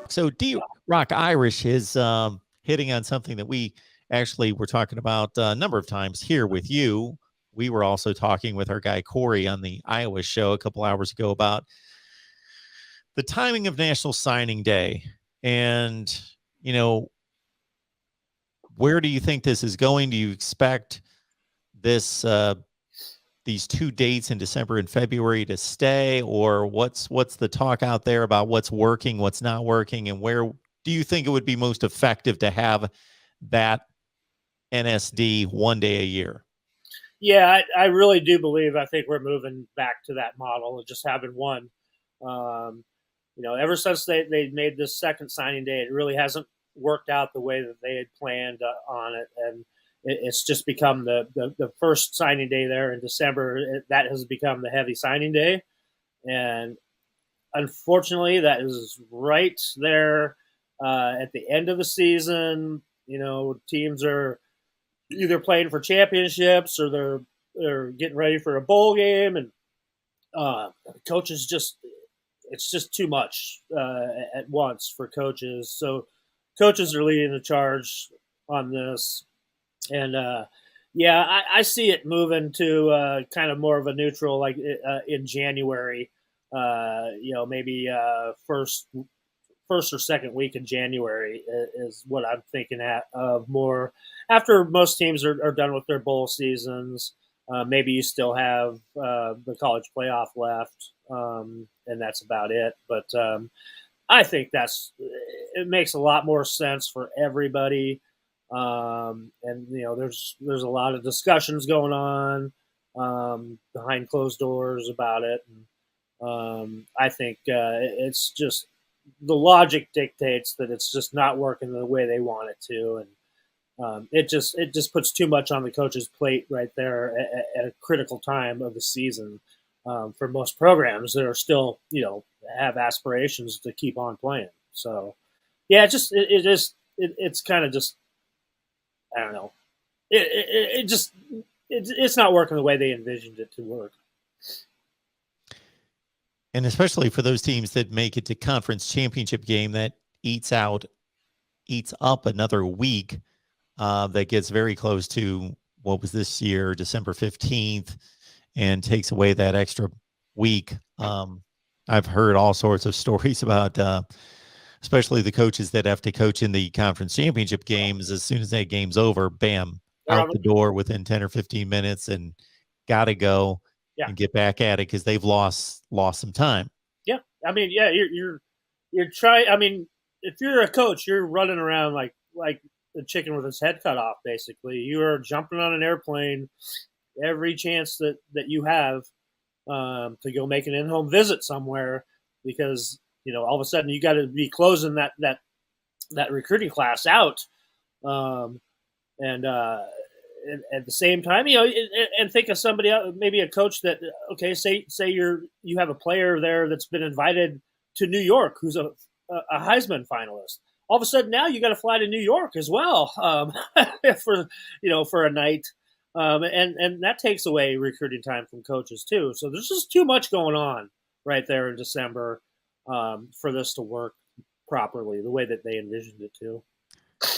So D Rock Irish is hitting on something that we actually were talking about a number of times here with you. We were also talking with our guy Corey on the Iowa show a couple hours ago about the timing of National Signing Day. And, you know, where do you think this is going? Do you expect this these two dates in December and February to stay, or what's the talk out there about what's working, what's not working, and where do you think it would be most effective to have that NSD one day a year? Yeah, I really do believe. I think we're moving back to that model of just having one. Um, ever since they made this second signing day, it really hasn't worked out the way that they had planned on it, and it's just become the first signing day there in December. That has become the heavy signing day, and unfortunately, that is right there at the end of the season. Teams are either playing for championships or they're getting ready for a bowl game, and coaches just it's just too much at once for coaches. So coaches are leading the charge on this, and yeah, I see it moving to kind of more of a neutral, like in January. Maybe first or second week in January is what I'm thinking of more after most teams are done with their bowl seasons. Maybe you still have the college playoff left, and that's about it. But I think it makes a lot more sense for everybody. And there's a lot of discussions going on behind closed doors about it. And I think it's just the logic dictates that it's just not working the way they want it to, and it just puts too much on the coach's plate right there at a critical time of the season for most programs that are still have aspirations to keep on playing. So yeah, it's kind of just I don't know. It's not working the way they envisioned it to work. And especially for those teams that make it to conference championship game, that eats up another week. That gets very close to what was this year, December 15th, and takes away that extra week. I've heard all sorts of stories about, especially the coaches that have to coach in the conference championship games. As soon as that game's over, bam, out the door within 10 or 15 minutes, and got to go and get back at it because they've lost some time. Yeah, I mean, yeah, you're trying. I mean, if you're a coach, you're running around like the chicken with its head cut off. Basically, you are jumping on an airplane every chance that you have to go make an in-home visit somewhere, because all of a sudden you got to be closing that recruiting class out, and at the same time, and think of somebody else, maybe a coach that, okay, say you have a player there that's been invited to New York who's a Heisman finalist. All of a sudden now you got to fly to New York as well for a night, and that takes away recruiting time from coaches too. So there's just too much going on right there in December for this to work properly the way that they envisioned it to.